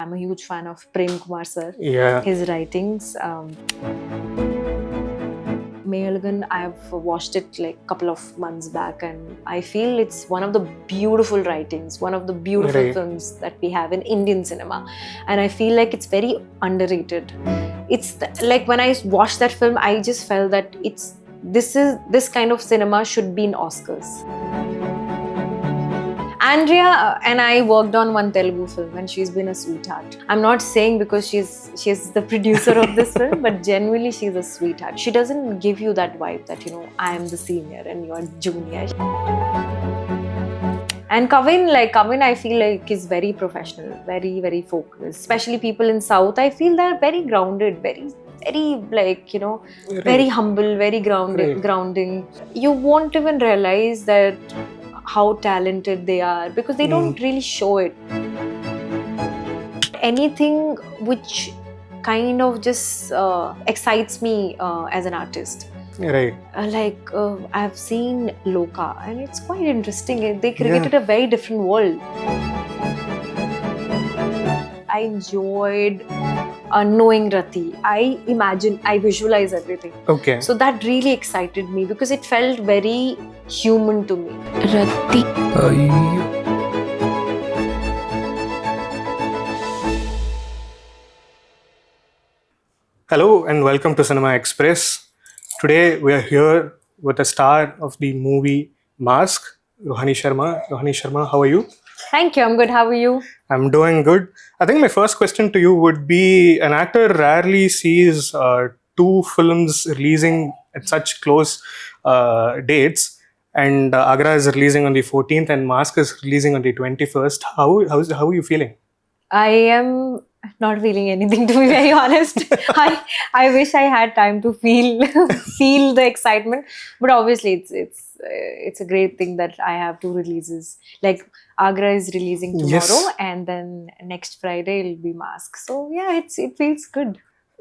I'm a huge fan of Prem Kumar sir. Yeah. His writings. Meiyazhagan, I've watched it like a couple of months back, and I feel it's one of the beautiful writings, one of the beautiful Right. films that we have in Indian cinema, and I feel like it's very underrated. Like when I watched that film, I just felt that this kind of cinema should be in Oscars. Andrea and I worked on one Telugu film, and she's been a sweetheart. I'm not saying because she's the producer of this film, but genuinely she's a sweetheart. She doesn't give you that vibe that, you know, I am the senior and you are junior. And Kavin, I feel like is very professional, very, very focused. Especially people in South, I feel they're very grounded, very like, you know, Right. very humble, very grounding. You won't even realize that how talented they are because they don't really show it. Anything which kind of just excites me as an artist. Right. I've seen Loka, and it's quite interesting. They created a very different world. I enjoyed knowing Rati. I visualize everything. Okay. So that really excited me because it felt very human to me. Rati. Hello and welcome to Cinema Express. Today we are here with a star of the movie Mask, Ruhani Sharma. Ruhani Sharma, how are you? Thank you. I'm good. How are you? I'm doing good. I think my first question to you would be, an actor rarely sees two films releasing at such close dates, and Agra is releasing on the 14th and Mask is releasing on the 21st. How are you feeling? I am not feeling anything, to be very honest. I wish I had time to feel the excitement, but obviously it's a great thing that I have two releases. Like Agra is releasing tomorrow, Yes. and then next Friday it'll be Mask. So yeah, it feels good.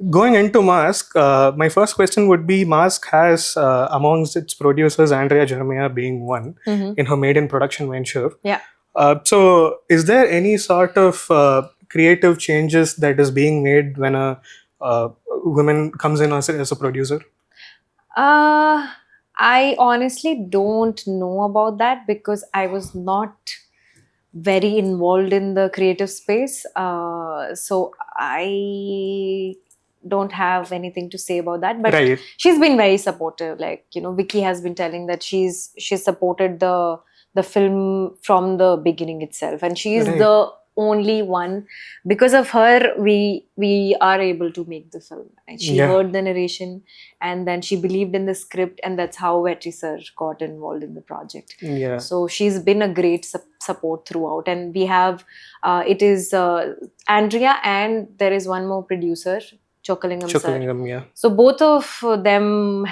Going into Mask, my first question would be, Mask has amongst its producers Andrea Jeremiah being one in her maiden production venture. Yeah. So is there any sort of creative changes that is being made when a woman comes in as a producer? I honestly don't know about that because I was not very involved in the creative space. So I don't have anything to say about that. But Right. she's been very supportive. Like, you know, Vicky has been telling that she's supported the film from the beginning itself, and she's Right. the only one. Because of her, we are able to make the film. And she heard the narration, and then she believed in the script, and that's how Vetri sir got involved in the project. Yeah. So she's been a great support throughout, and we have it is Andrea, and there is one more producer, Chokalingam sir. Chokalingam, yeah. So both of them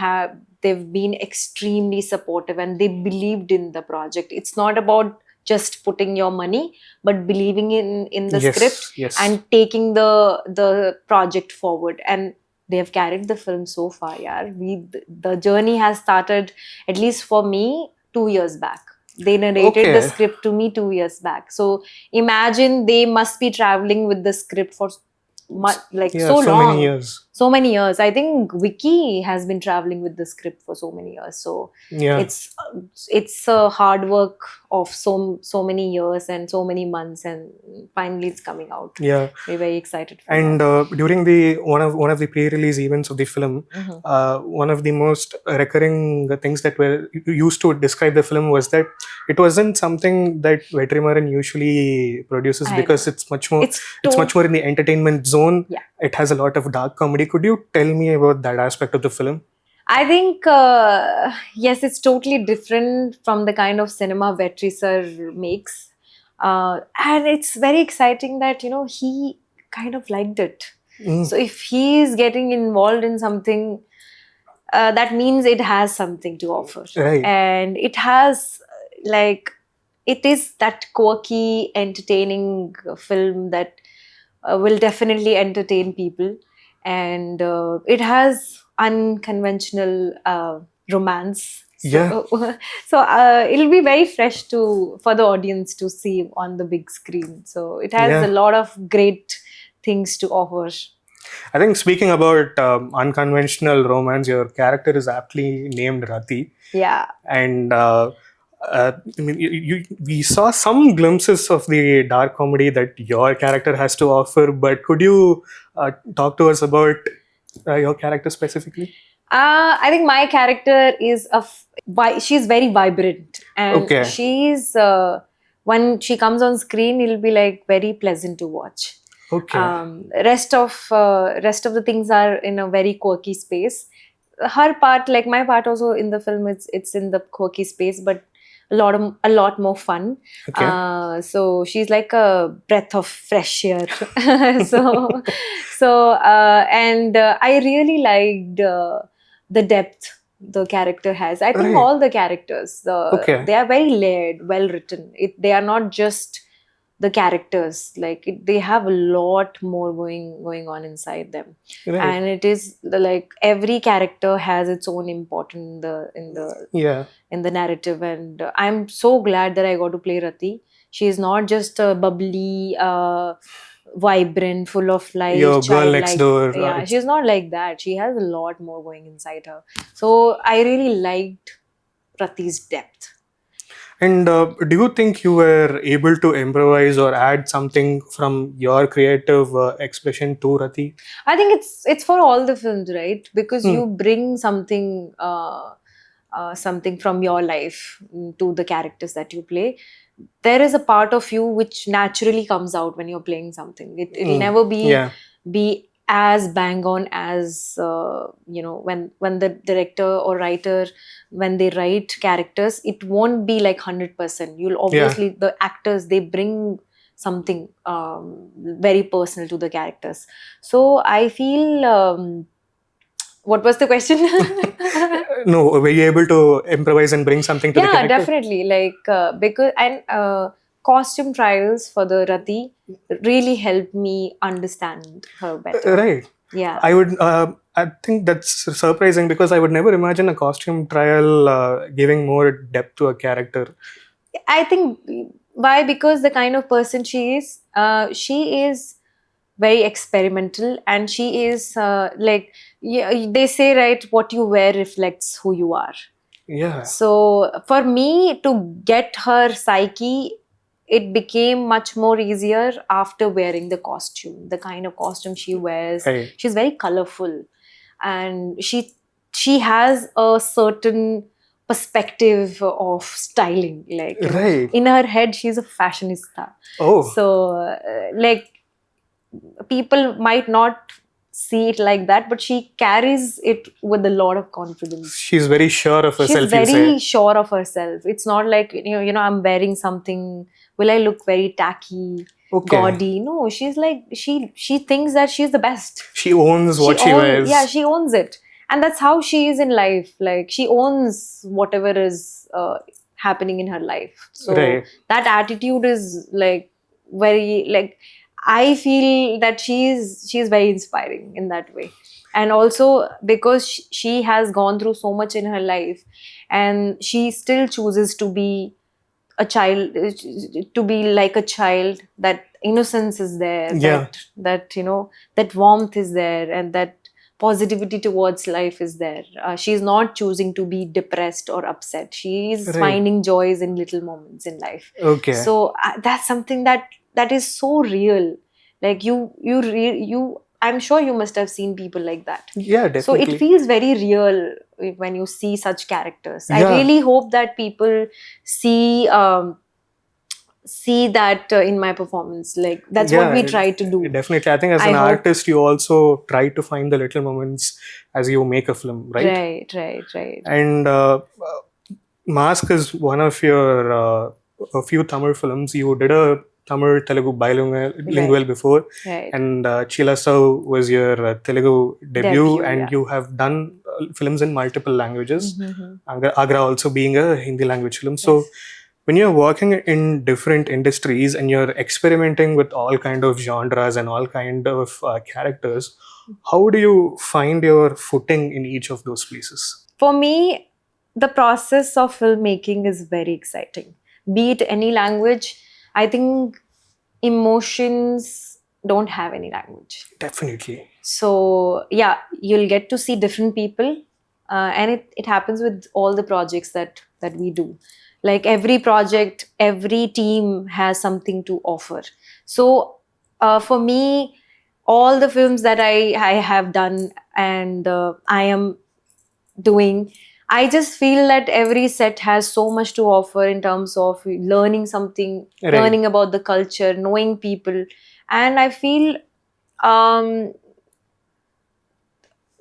they've been extremely supportive, and they believed in the project. It's not about just putting your money, but believing in the script and taking the project forward. And they have carried the film so far. Yeah, the journey has started, at least for me, 2 years back. They narrated the script to me 2 years back. So imagine they must be traveling with the script for so long. So many years. I think Vicky has been traveling with the script for so many years. So it's a hard work of so many years and so many months, and finally it's coming out. Yeah. We're very excited for And during the one of the pre-release events of the film, one of the most recurring things that were used to describe the film was that it wasn't something that Vetrimaran usually produces, because it's much more in the entertainment zone. Yeah. It has a lot of dark comedy. Could you tell me about that aspect of the film? I think, yes, it's totally different from the kind of cinema Vetri sir makes. And it's very exciting that, you know, he kind of liked it. So if he is getting involved in something, that means it has something to offer. Right. And it has, it is that quirky, entertaining film that will definitely entertain people. And it has unconventional romance. So it'll be very fresh for the audience to see on the big screen. So it has a lot of great things to offer. I think speaking about unconventional romance, your character is aptly named Rati. Yeah. And I mean, we saw some glimpses of the dark comedy that your character has to offer, but could you talk to us about your character specifically? I think my character is she's very vibrant, and Okay. she's when she comes on screen, it'll be like very pleasant to watch. Okay. Rest of the things are in a very quirky space. Her part, like my part, also in the film, it's in the quirky space, but a lot more fun. Okay. So she's like a breath of fresh air. so and I really liked the depth the character has. I think Right. all the characters, Okay. they are very layered, well written. They are not just the characters, like they have a lot more going on inside them. Right. And it is like every character has its own importance Yeah. in the narrative. And I'm so glad that I got to play Rati. She is not just a bubbly, vibrant, full of life, Your girl next childlike. door. Yeah, she's not like that. She has a lot more going inside her. So I really liked Rati's depth. And do you think you were able to improvise or add something from your creative expression to Rati? I think it's for all the films, right? Because you bring something something from your life to the characters that you play. There is a part of you which naturally comes out when you're playing something. It'll never be as bang on as when the director or writer, when they write characters, it won't be like 100%. You'll obviously, the actors, they bring something very personal to the characters. So I feel what was the question? No, were you able to improvise and bring something to the character? Yeah, definitely. Like because costume trials for the Rati really helped me understand her better. Right. Yeah. I think that's surprising because I would never imagine a costume trial giving more depth to a character. I think why? Because the kind of person she is very experimental, and she is they say, right, what you wear reflects who you are. Yeah. So for me to get her psyche, it became much more easier after wearing the costume, the kind of costume she wears. Right. She's very colorful, and she has a certain perspective of styling. Like, right. In her head, she's a fashionista. Oh. So like people might not see it like that, but she carries it with a lot of confidence. She's very sure of herself. She's very sure of herself. It's not like I'm wearing something. Will I look very tacky, gaudy? No, she's like she thinks that she's the best. She owns what she wears. Yeah, she owns it, and that's how she is in life. Like she owns whatever is happening in her life. So that attitude is like very like. I feel that she's very inspiring in that way. And also because she has gone through so much in her life, and she still chooses to be a child, to be like a child. That innocence is there, that warmth is there, and that positivity towards life is there. She's not choosing to be depressed or upset. She's finding joys in little moments in life. Okay. So that's something that is so real. Like I'm sure you must have seen people like that. Yeah, definitely. So it feels very real when you see such characters. I really hope that people see that in my performance. Like that's what we try to do. Definitely. I think as an artist, you also try to find the little moments as you make a film, right? Right. And Mask is one of your a few Tamil films. You did a Tamil Telugu bilingual before, and Chila Sau was your Telugu debut, and you have done films in multiple languages. Agra also being a Hindi language film. So when you're working in different industries and you're experimenting with all kind of genres and all kind of characters, how do you find your footing in each of those places? For me, the process of filmmaking is very exciting. Be it any language, I think emotions don't have any language. Definitely. So yeah, you'll get to see different people, and it happens with all the projects that we do. Like every project, every team has something to offer. So for me, all the films that I have done and I am doing, I just feel that every set has so much to offer in terms of learning something, Right. learning about the culture, knowing people. And I feel um,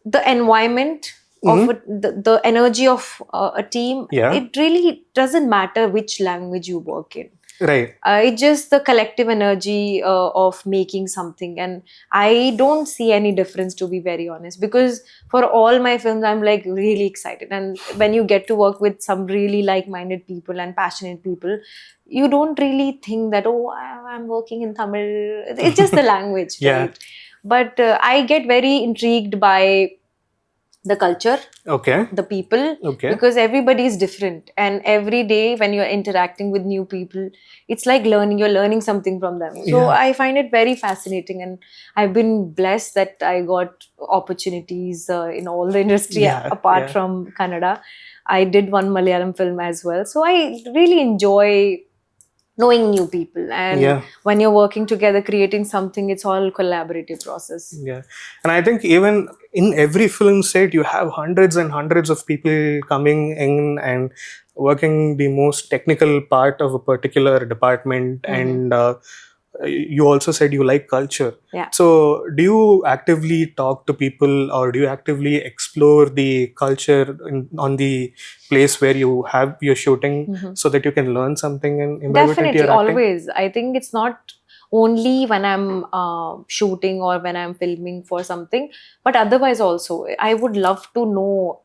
the environment of the energy of a team, Yeah. it really doesn't matter which language you work in. Right. It's just the collective energy of making something, and I don't see any difference, to be very honest, because for all my films I'm like really excited, and when you get to work with some really like-minded people and passionate people, you don't really think that, oh, I'm working in Tamil. It's just the language. Yeah. Right? But I get very intrigued by the culture, Okay. the people, Okay. because everybody is different, and every day when you're interacting with new people, it's like you're learning something from them. So Yeah. I find it very fascinating, and I've been blessed that I got opportunities in all the industry. Yeah, Apart yeah. from Kannada, I did one Malayalam film as well, so I really enjoy knowing new people. And Yeah. when you're working together creating something, it's all collaborative process. Yeah. And I think even in every film set, you have hundreds and hundreds of people coming in and working the most technical part of a particular department. And you also said you like culture. Yeah. So do you actively talk to people, or do you actively explore the culture on the place where you're shooting, so that you can learn something and imbibe it into Definitely, your acting? always. I think it's not only when I'm shooting or when I'm filming for something, but otherwise also. I would love to know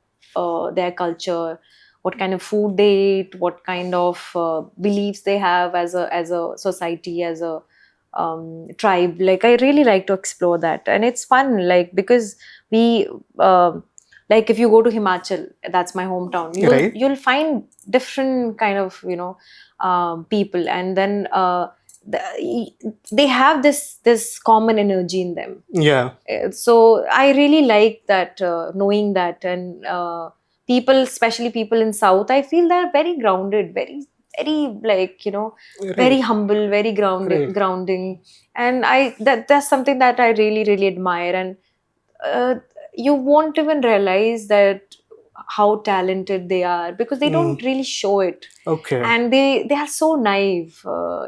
their culture, what kind of food they eat, what kind of beliefs they have as a society, as a tribe. Like I really like to explore that, and it's fun. Like because we. Like if you go to Himachal, that's my hometown. Right. You'll find different kind of people, and then they have this common energy in them. Yeah. So I really like that, knowing that. And people, especially people in South, I feel they're very grounded, very like very Right. humble, very Right. grounding. And that's something that I really admire. And uh, you won't even realize that how talented they are, because they don't really show it. Okay. And they are so naive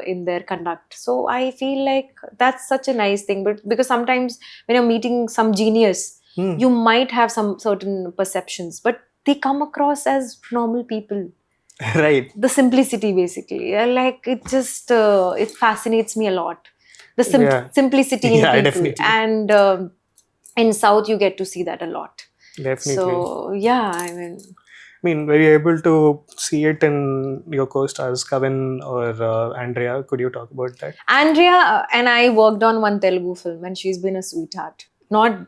in their conduct. So I feel like that's such a nice thing. But because sometimes when you're meeting some genius, you might have some certain perceptions, but they come across as normal people. Right. The simplicity, basically. Like it just it fascinates me a lot, the Yeah. simplicity in Yeah, people. definitely. And in South you get to see that a lot. Definitely. So yeah, I mean, were you able to see it in your co-stars Kavin or Andrea? Could you talk about that? Andrea and I worked on one Telugu film, and she's been a sweetheart. Not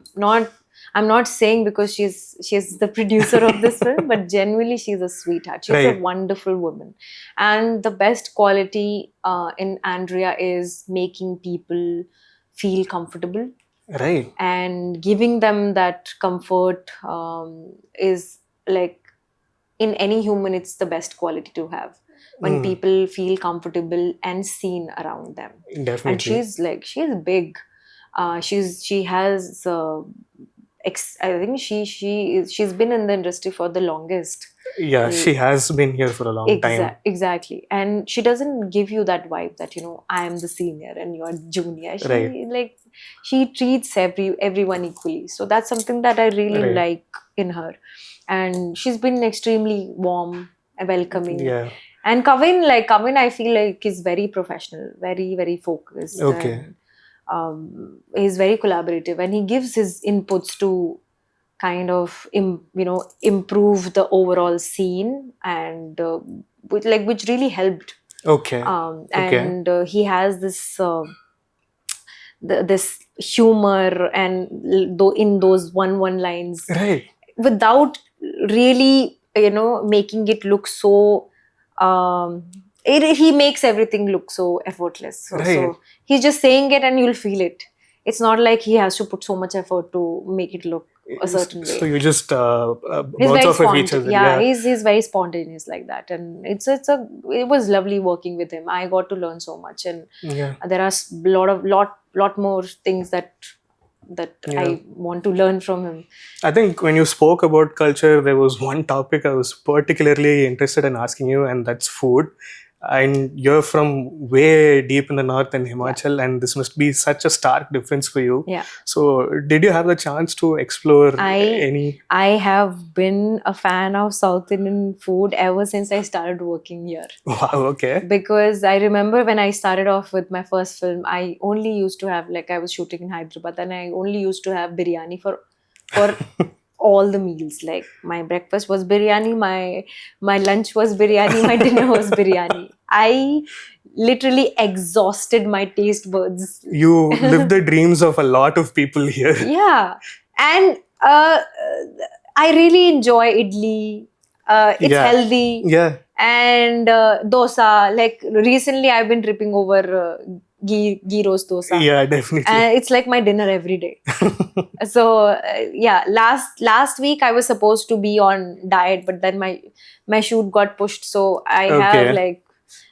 I'm not saying because she's the producer of this film, but genuinely she's a sweetheart. She's Right. a wonderful woman. And the best quality in Andrea is making people feel comfortable. Right. And giving them that comfort is like, in any human, it's the best quality to have, when people feel comfortable and seen around them. Definitely. And she's big. She has I think she's been in the industry for the longest. Yeah, she has been here for a long time. Exactly. And she doesn't give you that vibe that I am the senior and you're junior. Right. She treats everyone equally. So that's something that I really Right. like in her. And she's been extremely warm and welcoming. Yeah. And Kavin, I feel like is very professional, very focused. Okay. And he's very collaborative, and he gives his inputs to kind of improve the overall scene, and which really helped. Okay. And he has this this humor, and in those one lines, Right. without really making it look so he makes everything look so effortless. So Right. he's just saying it and you'll feel it. It's not like he has to put so much effort to make it look a certain way. So you just He's bounce very off of each other. yeah, he's very spontaneous like that, and it was lovely working with him. I got to learn so much, and there are lot more things that I want to learn from him. I think when you spoke about culture, there was one topic I was particularly interested in asking you, and that's food. And you're from way deep in the north in Himachal, and this must be such a stark difference for you. Yeah. So, did you have the chance to explore any? I have been a fan of South Indian food ever since I started working here. Wow, okay. Because I remember when I started off with my first film, I only used to have, like, I was shooting in Hyderabad, and I only used to have biryani for all the meals. Like, my breakfast was biryani, my lunch was biryani, my dinner was biryani. I literally exhausted my taste buds. You live the dreams of a lot of people here. Yeah. And I really enjoy idli. It's healthy. Yeah. And dosa. Like, recently I've been tripping over ghee roast dosa. Yeah, definitely. And it's like my dinner every day. So last week I was supposed to be on diet, but then my shoot got pushed. So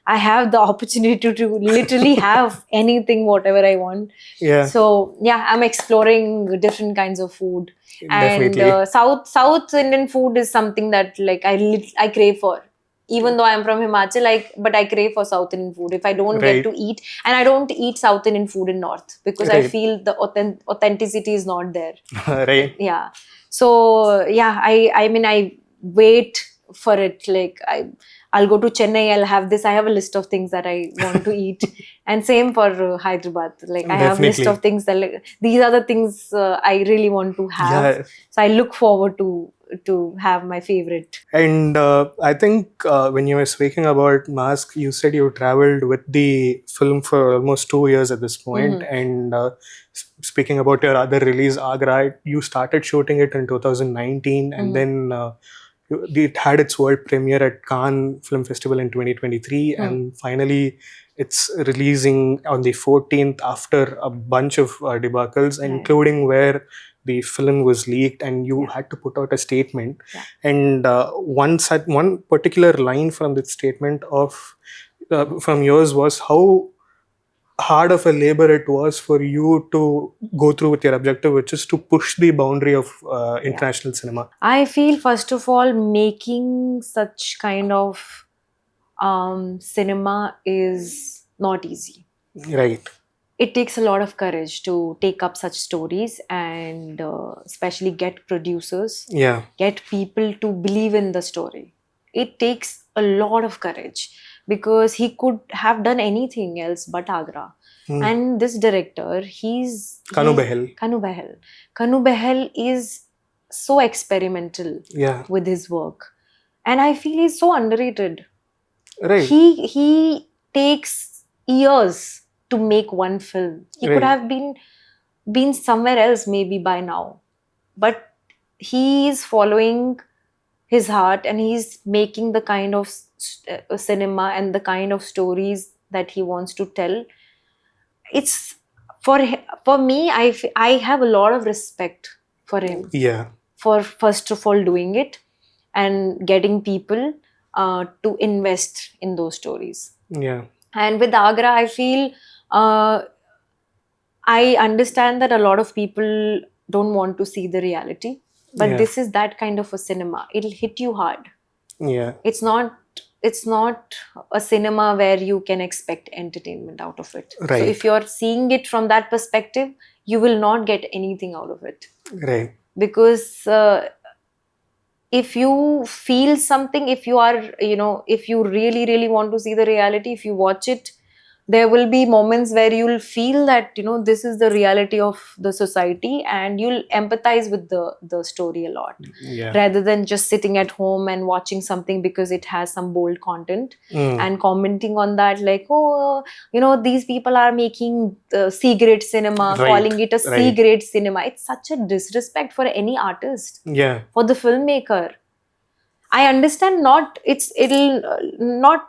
I have the opportunity to literally have anything, whatever I want. Yeah. So I'm exploring different kinds of food. Definitely. And South Indian food is something that, like, I crave for. Even though I'm from Himachal, but I crave for South Indian food. If I don't get to eat, and I don't eat South Indian food in North, because I feel the authenticity is not there. Right. Yeah. So I mean, I wait for it. Like, I'll go to Chennai, I'll have this. I have a list of things that I want to eat. And same for Hyderabad. Like, I have a list of things that, like, these are the things I really want to have. Yeah. So I look forward to have my favorite. And I think when you were speaking about Mask, you said you traveled with the film for almost 2 years at this point. And speaking about your other release, Agra, you started shooting it in 2019, and then it had its world premiere at Cannes Film Festival in 2023, and finally it's releasing on the 14th after a bunch of debacles, including where the film was leaked and you had to put out a statement. And one particular line from that statement from yours was how hard of a labor it was for you to go through with your objective, which is to push the boundary of international cinema. I feel, first of all, making such kind of cinema is not easy. Right. It takes a lot of courage to take up such stories, and especially get producers, get people to believe in the story. It takes a lot of courage, because he could have done anything else but Agra. And this director, Kanu Behel is so experimental with his work. And I feel he's so underrated. Right. He takes years to make one film. He could have been somewhere else maybe by now. But he is following his heart, and he's making the kind of cinema and the kind of stories that he wants to tell. It's for me, I have a lot of respect for him. Yeah. For first of all doing it and getting people to invest in those stories. Yeah. And with Agra, I feel I understand that a lot of people don't want to see the reality, but this is that kind of a cinema. It'll hit you hard. Yeah. It's not a cinema where you can expect entertainment out of it. Right. So if you're seeing it from that perspective, you will not get anything out of it. Right. Because if you feel something, if you are, if you really, really want to see the reality, if you watch it, there will be moments where you'll feel that, this is the reality of the society, and you'll empathize with the story a lot. Rather than just sitting at home and watching something because it has some bold content and commenting on that, like, oh, these people are making C-grade cinema, calling it a C-grade cinema. It's such a disrespect for any artist, for the filmmaker. I understand not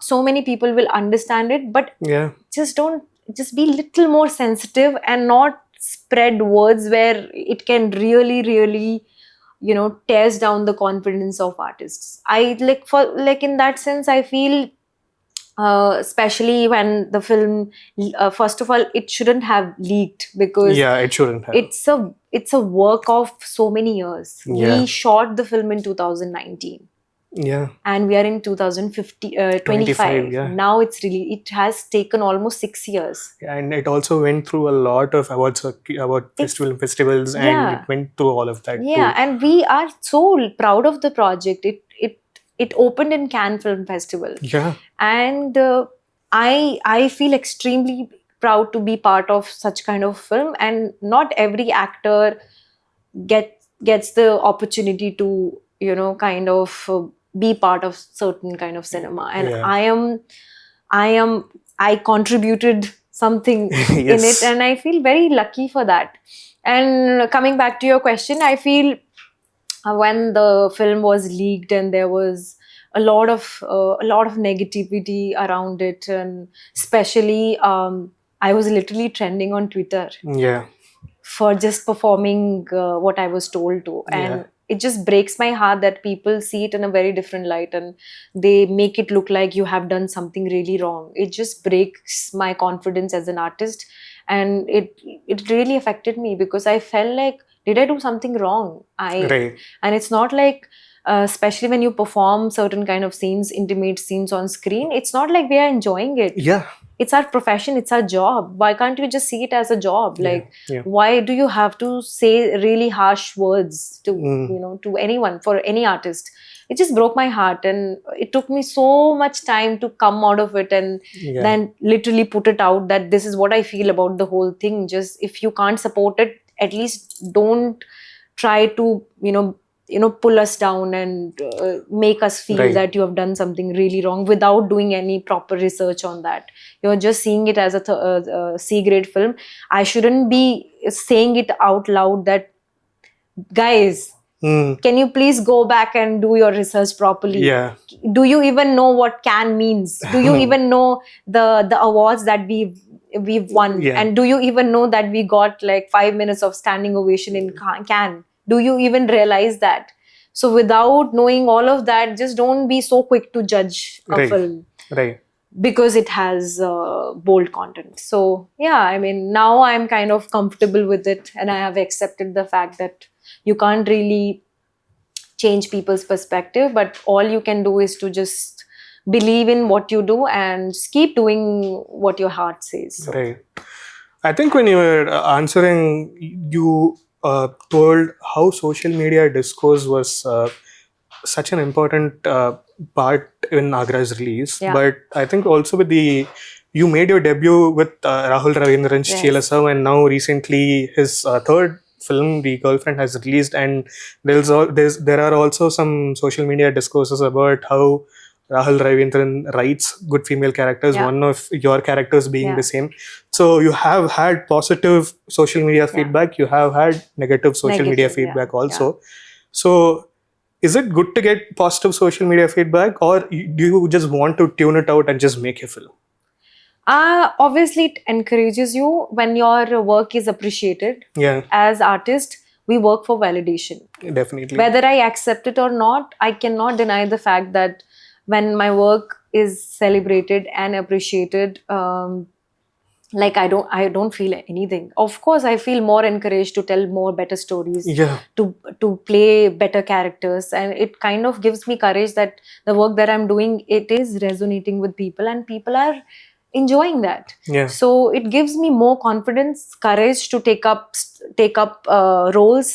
so many people will understand it, but just be little more sensitive and not spread words where it can really tears down the confidence of artists. I like, for like, in that sense, I feel, especially when the film, first of all, it shouldn't have leaked, because Yeah, it shouldn't have. it's a work of so many years. Yeah. We shot the film in 2019. Yeah. And we are in 2025. 25, yeah. Now it has taken almost 6 years. And it also went through a lot of awards, festivals, and Yeah. it went through all of that Yeah, too. and we are so proud of the project. It opened in Cannes Film Festival. Yeah. And I feel extremely proud to be part of such kind of film, and not every actor gets the opportunity to kind of be part of certain kind of cinema. And Yeah. I contributed something in Yes. it, and I feel very lucky for that. And coming back to your question, I feel, when the film was leaked and there was a lot of negativity around it, and especially, I was literally trending on Twitter Yeah. for just performing what I was told to. And Yeah. it just breaks my heart that people see it in a very different light, and they make it look like you have done something really wrong. It just breaks my confidence as an artist, and it really affected me, because I felt like, did I do something wrong? Right. And it's not like, especially when you perform certain kind of scenes, intimate scenes on screen, it's not like we are enjoying it. Yeah. It's our profession, it's our job. Why can't you just see it as a job? Like, Yeah. why do you have to say really harsh words to to anyone, for any artist? It just broke my heart, and it took me so much time to come out of it, and Yeah. then literally put it out that this is what I feel about the whole thing. Just, if you can't support it, at least don't try to pull us down and make us feel Right. that you have done something really wrong without doing any proper research on that. You're just seeing it as a C grade film. I shouldn't be saying it out loud that, guys, can you please go back and do your research properly? Yeah. Do you even know what can means? Do you even know the awards that we've won? Yeah. And do you even know that we got like 5 minutes of standing ovation in Cannes? Do you even realize that? So without knowing all of that, just don't be so quick to judge a Right. film Right. because it has bold content. So yeah, I mean, now I'm kind of comfortable with it, and I have accepted the fact that you can't really change people's perspective, but all you can do is to just believe in what you do and just keep doing what your heart says. So. Right. I think when you were answering, you told how social media discourse was such an important part in Agra's release. Yeah. But I think also you made your debut with Rahul Ravindran's Yes. Chelasam, and now recently his third film, The Girlfriend, has released, and there are also some social media discourses about how Rahul Ravindran writes good female characters, Yeah. one of your characters being Yeah. the same. So you have had positive social media feedback, you have had negative social media Negative, yeah. feedback also. So is it good to get positive social media feedback, or do you just want to tune it out and just make a film? Obviously, it encourages you when your work is appreciated. Yeah, As artists, we work for validation. definitely. Whether I accept it or not, I cannot deny the fact that when my work is celebrated and appreciated, like I don't feel anything. Of course, I feel more encouraged to tell more better stories, Yeah, to play better characters, and it kind of gives me courage that the work that I'm doing, it is resonating with people, and people are enjoying that. yeah, So it gives me more confidence, courage to take up roles,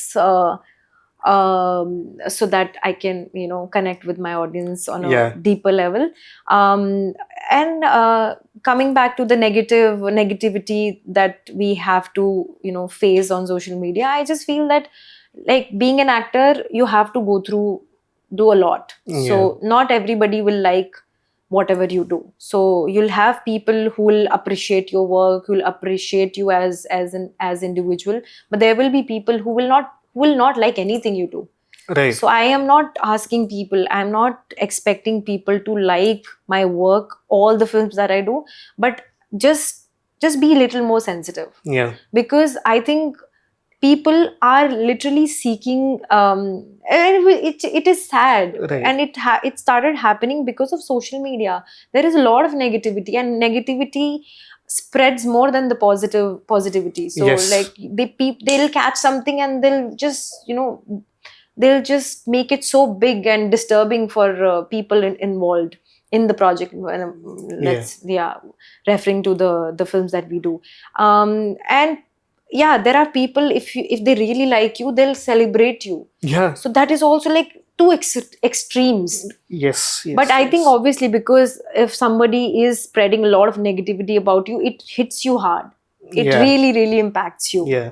so that I can connect with my audience on a Yeah. deeper level. And coming back to the negativity that we have to face on social media, I just feel that, like, being an actor, you have to do a lot. So not everybody will like whatever you do. So you'll have people who will appreciate your work, who will appreciate you as individual, but there will be people who will not like anything you do. right. So I am not asking people, I'm not expecting people to like my work, all the films that I do, but just just be a little more sensitive. Yeah. Because I think people are literally seeking, and it is sad, Right. and it started happening because of social media. There is a lot of negativity, and negativity spreads more than the positivity. So Yes. like they'll catch something, and they'll just, they'll just make it so big and disturbing for people involved in the project. Referring to the films that we do, and yeah, there are people, if they really like you, they'll celebrate you. Yeah. So that is also like two extremes. Yes. But I think obviously, because if somebody is spreading a lot of negativity about you, it hits you hard. It really, really impacts you. Yeah.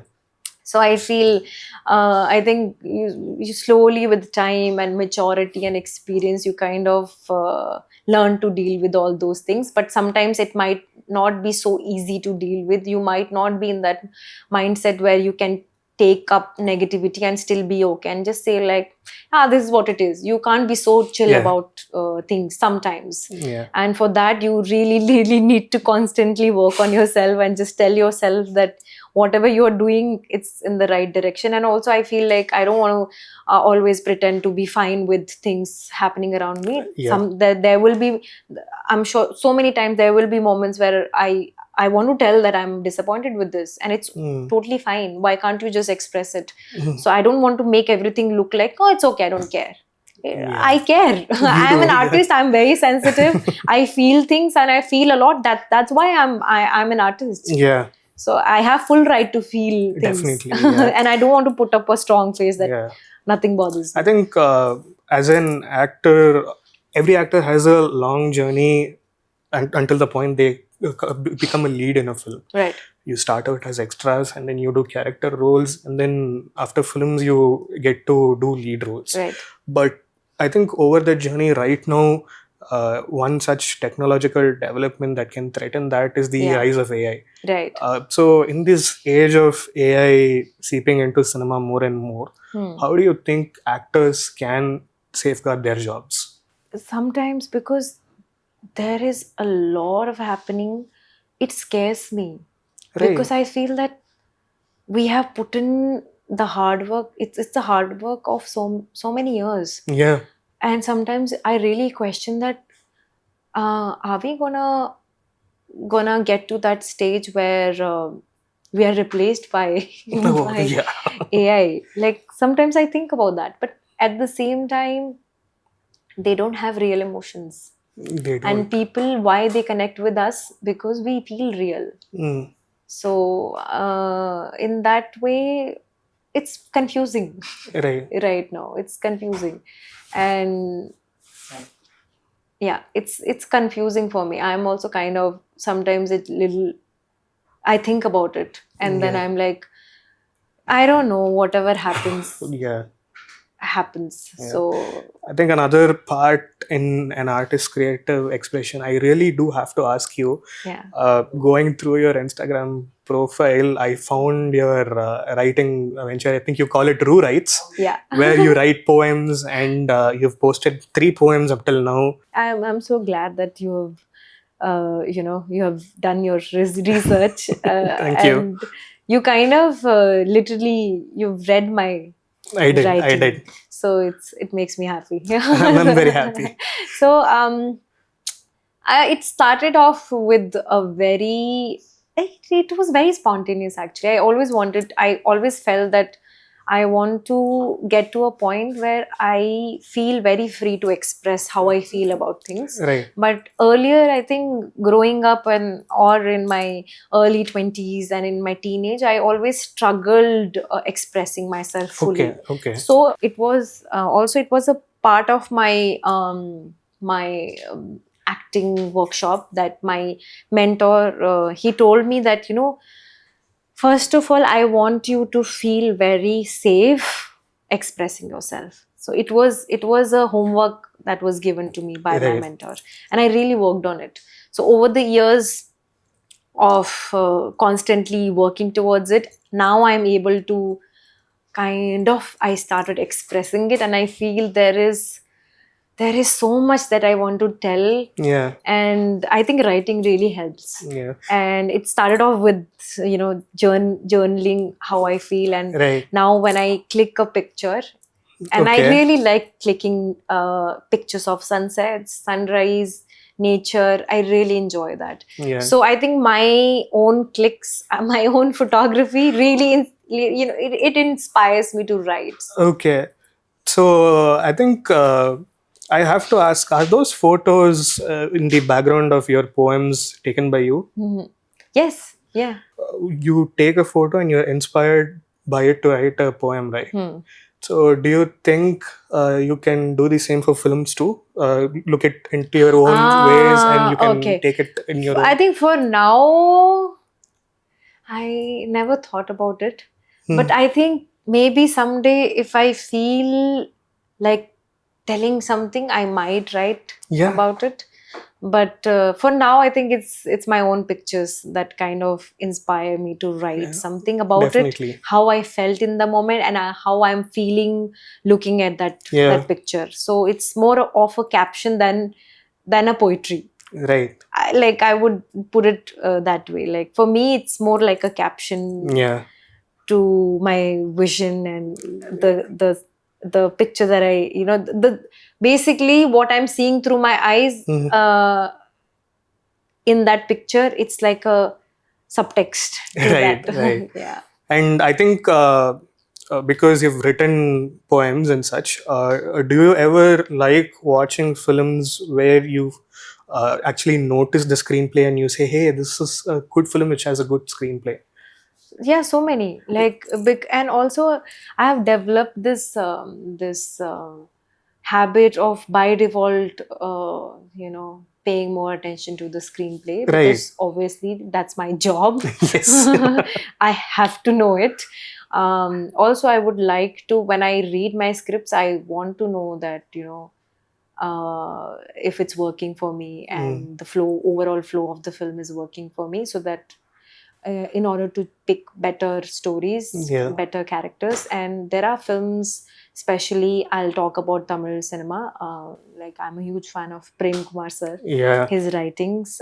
So I feel, I think you slowly, with time and maturity and experience, you kind of learn to deal with all those things. But sometimes it might not be so easy to deal with. You might not be in that mindset where you can take up negativity and still be okay and just say like, this is what it is. You can't be so chill about things sometimes. And for that, you really, really need to constantly work on yourself and just tell yourself that whatever you are doing, it's in the right direction. And also, I feel like I don't want to always pretend to be fine with things happening around me. There will be, I'm sure, so many times there will be moments where I want to tell that I'm disappointed with this, and it's totally fine. Why can't you just express it? So I don't want to make everything look like, oh, it's okay, I don't care. I care. I'm an artist. I'm very sensitive. I feel things, and I feel a lot. That's why I'm an artist. Yeah. So I have full right to feel things. Definitely. And I don't want to put up a strong face that nothing bothers me. I think as an actor, every actor has a long journey until the point they become a lead in a film. Right. You start out as extras, and then you do character roles, and then after films you get to do lead roles. Right. But I think over the journey right now, one such technological development that can threaten that is the rise of AI. Right. So in this age of AI seeping into cinema more and more, how do you think actors can safeguard their jobs? Sometimes, because there is a lot of happening, it scares me. Right. Because I feel that we have put in the hard work. It's the hard work of so many years. Yeah. And sometimes I really question that, are we gonna get to that stage where we are replaced by AI? Like, sometimes I think about that. But at the same time, they don't have real emotions. They don't. And people, why they connect with us? Because we feel real. So in that way, it's confusing. Right now, it's confusing. And yeah, it's confusing for me. I'm also kind of, sometimes I think about it, and then I'm like, I don't know, whatever happens happens. So I think another part in an artist's creative expression, I really do have to ask you, going through your Instagram profile, I found your writing venture. I think you call it Ru Writes, where you write poems, and you've posted 3 poems up till now. I'm so glad that you have you have done your research. Thank you. And you kind of literally, you've read my writing. I did. So it makes me happy. I'm very happy. So it started off with it was very spontaneous, actually. I always felt that I want to get to a point where I feel very free to express how I feel about things. Right. But earlier, I think growing up or in my early 20s and in my teenage, I always struggled expressing myself fully. Okay. So it was it was a part of my acting workshop that my mentor, he told me that, first of all, I want you to feel very safe expressing yourself. So it was a homework that was given to me by my mentor, and I really worked on it. So over the years of constantly working towards it, now I'm able to I started expressing it, and I feel there is there is so much that I want to tell. Yeah. And I think writing really helps. Yeah. And it started off with, journaling how I feel. And Right. now when I click a picture, and I Okay. really like clicking pictures of sunsets, sunrise, nature. I really enjoy that. Yeah. So I think my own clicks, my own photography really, it inspires me to write. Okay. So I think I have to ask: are those photos in the background of your poems taken by you? Mhm. Yes. Yeah. You take a photo and you're inspired by it to write a poem, right? So, do you think you can do the same for films too? Look it into your own ways, and you can Okay. take it in your I own. think for now, I never thought about it. But I think maybe someday if I feel like telling something, I might write Yeah. about it. But for now, I think it's my own pictures that kind of inspire me to write Yeah, something about definitely. it, how I felt in the moment, and how I'm feeling looking at that Yeah. that picture. So it's more of a caption than a poetry. Right. I would put it that way. Like for me, it's more like a caption Yeah. to my vision and the picture that I, the basically what I'm seeing through my eyes in that picture. It's like a subtext to Right. that. Right. Yeah. And I think because you've written poems and such, do you ever like watching films where you actually notice the screenplay and you say, "Hey, this is a good film which has a good screenplay"? Yeah, so many, like big. And also I have developed this habit of by default, paying more attention to the screenplay, Right. because obviously that's my job. Yes. I have to know it. Also, I would like to, when I read my scripts, I want to know that, if it's working for me, and the overall flow of the film is working for me, so that in order to pick better stories, Yeah. better characters. And there are films, especially I'll talk about Tamil cinema. Like I'm a huge fan of Prem Kumar sir, Yeah. his writings.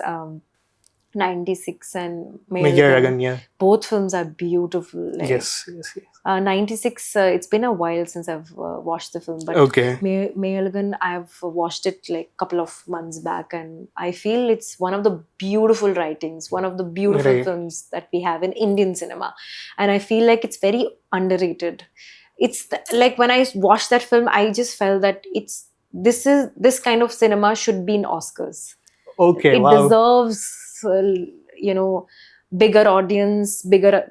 96 and Meiyazhagan, meiyazhagan. yeah. Both films are beautiful. Like, Yes. Yes. Yes. 96, it's been a while since I've watched the film, but Okay. meiyazhagan, I've watched it like a couple of months back, and I feel it's one of the beautiful writings, one of the beautiful Right. films that we have in Indian cinema. And I feel like it's very underrated. Like when I watched that film, I just felt that this kind of cinema should be in Oscars. Okay. It Wow. deserves bigger audience, bigger,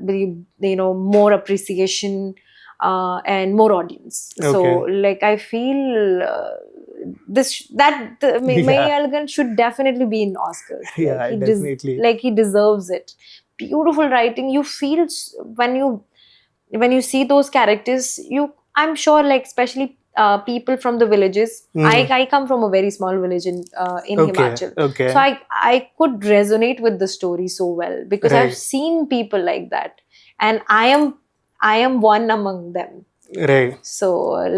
more appreciation, and more audience. So Okay. like I feel May Yeah. Algan should definitely be in Oscars. Yeah. Definitely. Like he deserves it. Beautiful writing. You feel when you see those characters, I'm sure, like especially people from the villages. I come from a very small village in Okay. Himachal. Okay. So I could resonate with the story so well, because I've Right. seen people like that, and I am one among them. Right. So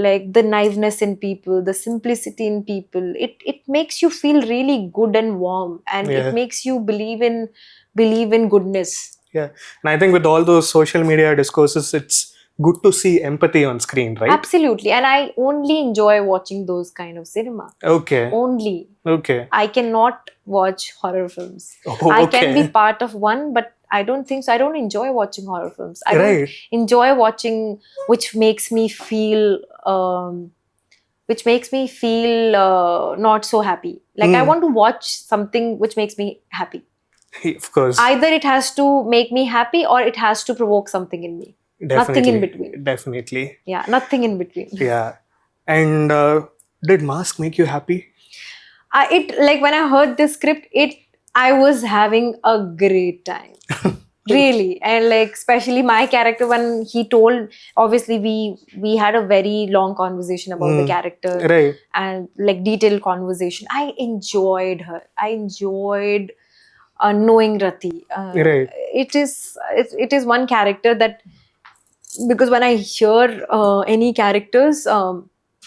like the naiveness in people, the simplicity in people, it makes you feel really good and warm, and Yeah. it makes you believe in goodness. Yeah. And I think with all those social media discourses, it's good to see empathy on screen, right? Absolutely. And I only enjoy watching those kind of cinema. Okay. Only. Okay. I cannot watch horror films. Oh, I can be okay. part of one, but I don't think so. I don't enjoy watching horror films. I Right. don't enjoy watching which makes me feel not so happy. Like I want to watch something which makes me happy. Of course. Either it has to make me happy, or it has to provoke something in me. Nothing in between. Definitely. Yeah, nothing in between. Yeah. And did Mask make you happy? Like when I heard the script, I was having a great time. Really. And like especially my character, when he told, obviously we had a very long conversation about the character. Right. And like detailed conversation. I enjoyed her. I enjoyed knowing Rati. Right. It is one character that, because when I hear any characters,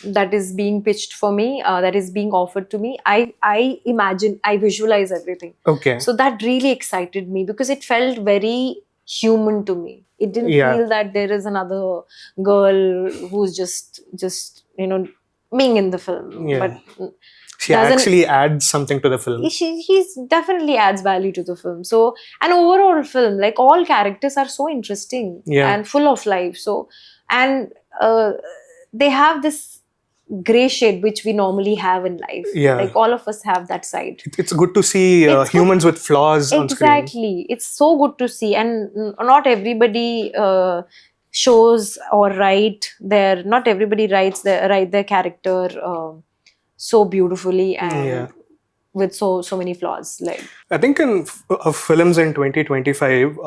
that is being pitched for me, that is being offered to me, I imagine, I visualize everything. Okay. So that really excited me because it felt very human to me. It didn't Yeah. feel that there is another girl who's just being in the film. Yeah. But She doesn't actually adds something to the film. he's definitely adds value to the film. So an overall film, like all characters are so interesting Yeah. and full of life. So and they have this gray shade which we normally have in life. Yeah. Like all of us have that side. It's good to see It's good- humans with flaws on screen. Exactly. It's so good to see. And not everybody shows or not everybody write their character so beautifully and Yeah. with so many flaws. Like I think in films in 2025,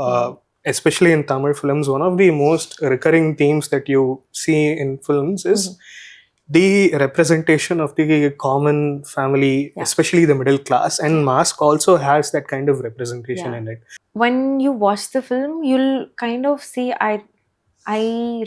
especially in Tamil films, one of the most recurring themes that you see in films is the representation of the common family, especially the middle class, and Mask also has that kind of representation in it. When you watch the film, you'll kind of see, I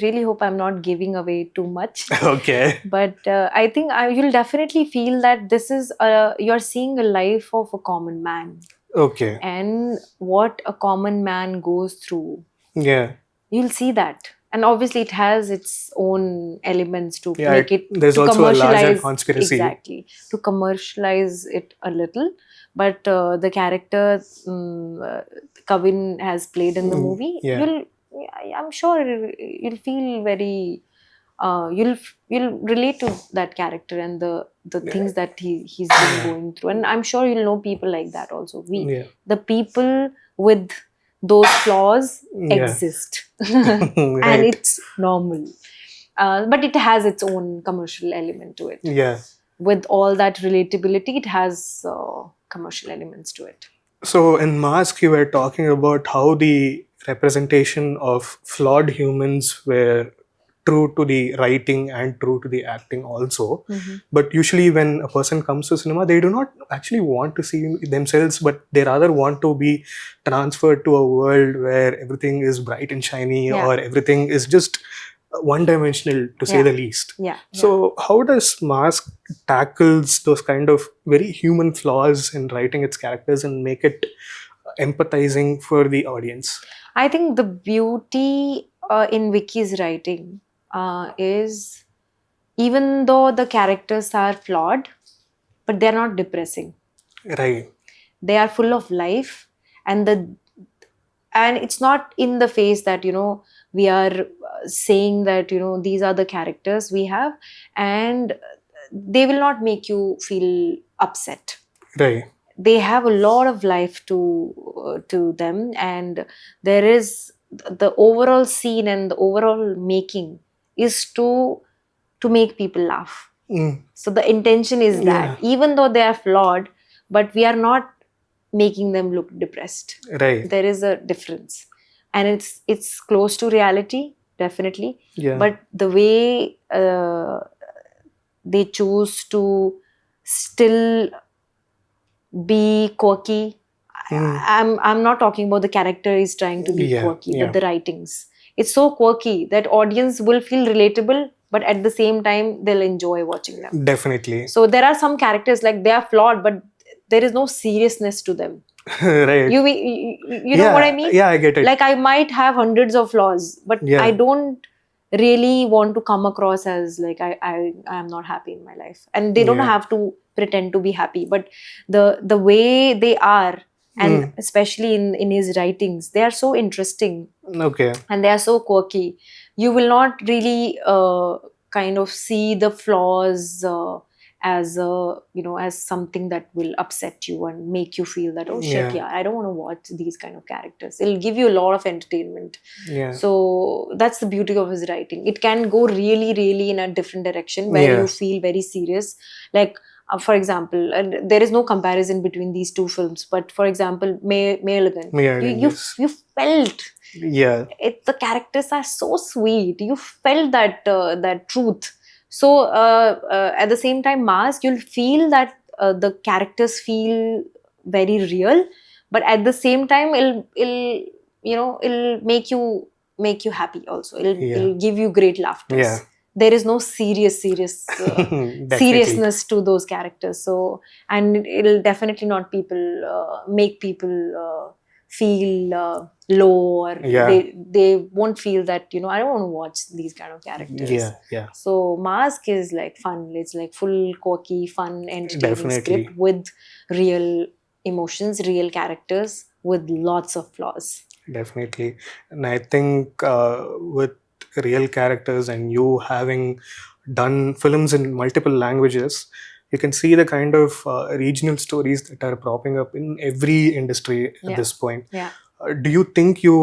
really hope I'm not giving away too much. Okay. But I think you'll definitely feel that this is you're seeing a life of a common man. Okay. And what a common man goes through. Yeah. You'll see that. And obviously it has its own elements to make it, there's to also a larger commercialize. conspiracy. Exactly. To commercialize it a little. But the character Kavin has played in the movie, I'm sure you'll feel very you'll relate to that character and the things that he's been going through. And I'm sure you'll know people like that also. The people with those flaws exist. And it's normal. But it has its own commercial element to it. Yeah. With all that relatability, it has commercial elements to it. So in Mask, you were talking about how the representation of flawed humans were true to the writing and true to the acting also. But usually when a person comes to cinema, they do not actually want to see themselves, but they rather want to be transferred to a world where everything is bright and shiny, or everything is just one-dimensional, to say the least. So how does Mask tackles those kind of very human flaws in writing its characters and make it empathizing for the audience? I think the beauty in Vicky's writing is, even though the characters are flawed, but they're not depressing. Right. They are full of life, and it's not in the face that we are saying that these are the characters we have, and they will not make you feel upset. Right. They have a lot of life to them, and there is the overall scene and the overall making is to make people laugh. So the intention is that even though they are flawed, but we are not making them look depressed. Right. There is a difference, and it's close to reality, definitely. But the way they choose to still be quirky. I'm not talking about the character is trying to be quirky, but the writings. It's so quirky that audience will feel relatable, but at the same time they'll enjoy watching them. Definitely. So there are some characters like they are flawed, but there is no seriousness to them. Right. You know what I mean? Yeah, I get it. Like I might have hundreds of flaws, but I don't really want to come across as like I am not happy in my life. And they don't have to pretend to be happy, but the way they are, and especially in his writings, they are so interesting. Okay. And they are so quirky. You will not really kind of see the flaws as as something that will upset you and make you feel that, oh shit, I don't want to watch these kind of characters. It'll give you a lot of entertainment. So that's the beauty of his writing. It can go really, really in a different direction where you feel very serious. Like for example, there is no comparison between these two films, but for example, meiyazhagan, you felt the characters are so sweet. You felt that truth. So at the same time, Mask, you'll feel that the characters feel very real, but at the same time, it'll make you happy also. It'll give you great laughter. there is no Definitely. seriousness to those characters. So, and it'll definitely not make people feel low, or Yeah. they won't feel that, I don't want to watch these kind of characters. Yeah. So Mask is like fun. It's like full quirky, fun, entertaining Definitely. script with real emotions, real characters with lots of flaws. Definitely. And I think with real characters and you having done films in multiple languages, you can see the kind of regional stories that are propping up in every industry at Yeah. this point. Yeah. Do you think you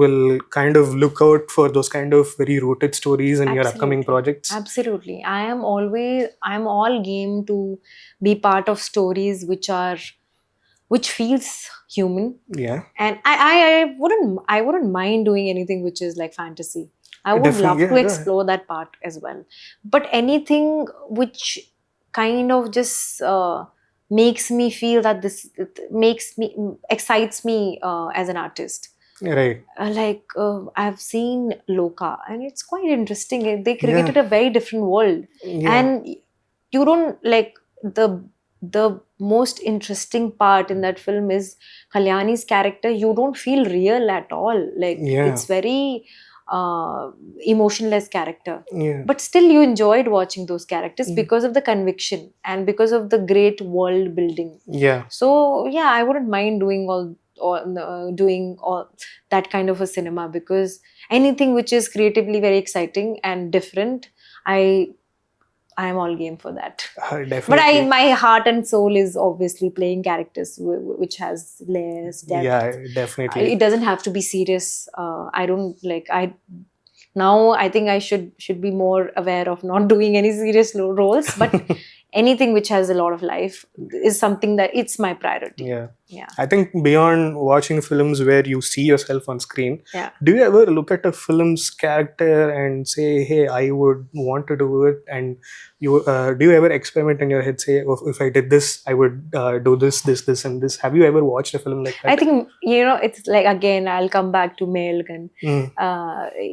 will kind of look out for those kind of very rooted stories in your upcoming Absolutely. projects? Absolutely. I'm all game to be part of stories which feels human. Yeah. And I wouldn't mind doing anything which is like fantasy. I would Definitely. love Yeah, to yeah. explore that part as well. But anything which kind of just makes me feel that this it excites me as an artist. Right. I've seen Loka, and it's quite interesting. They Yeah. created a very different world, Yeah. and you don't like the most interesting part in that film is Kalyani's character. You don't feel real at all. Like Yeah. it's very emotionless character, Yeah. but still you enjoyed watching those characters Mm. because of the conviction and because of the great world building. Yeah. So yeah, I wouldn't mind doing doing all that kind of a cinema, because anything which is creatively very exciting and different, I am all game for that. Definitely. But my heart and soul is obviously playing characters which has layers, depth. Yeah, definitely. It doesn't have to be serious. I don't like now I think I should be more aware of not doing any serious roles, but anything which has a lot of life is something that it's my priority. Yeah. Yeah. I think beyond watching films where you see yourself on screen, Yeah. do you ever look at a film's character and say, hey, I would want to do it? And you do you ever experiment in your head, say, oh, if I did this, I would do this, and this? Have you ever watched a film like that? I think, it's like, again, I'll come back to meiyazhagan.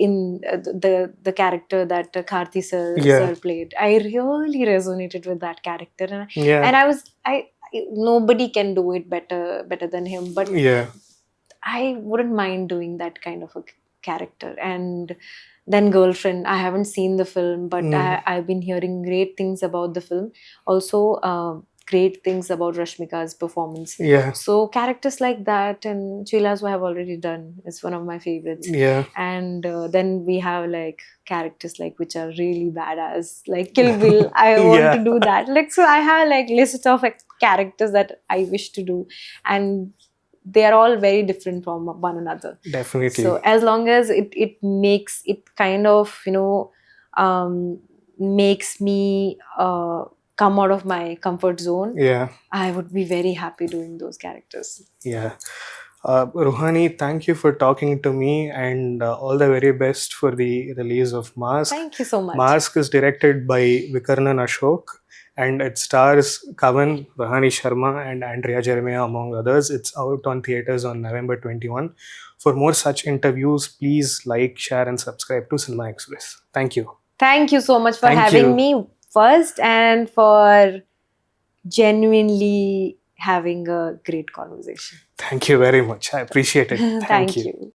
In the character that Karthi sir played, I really resonated with that character, and I nobody can do it better than him. But yeah, I wouldn't mind doing that kind of a character. And then Girlfriend, I haven't seen the film, but I've been hearing great things about the film. Also, great things about Rashmika's performance. Yeah. So characters like that and Chilas, who I have already done, is one of my favorites. Yeah. And then we have like characters like which are really badass, like Kill Bill. I want to do that. Like, so I have like list of characters that I wish to do, and they are all very different from one another. Definitely. So as long as it makes it kind of makes me come out of my comfort zone, yeah, I would be very happy doing those characters. Yeah. Ruhani, thank you for talking to me, and all the very best for the release of Mask. Thank you so much. Mask is directed by Vikarnan Ashok, and it stars Kavin, Ruhani Sharma, and Andrea Jeremiah, among others. It's out on theatres on November 21. For more such interviews, please like, share, and subscribe to Cinema Express. Thank you. Thank you so much for having me first, and for genuinely having a great conversation. Thank you very much. I appreciate it. Thank you.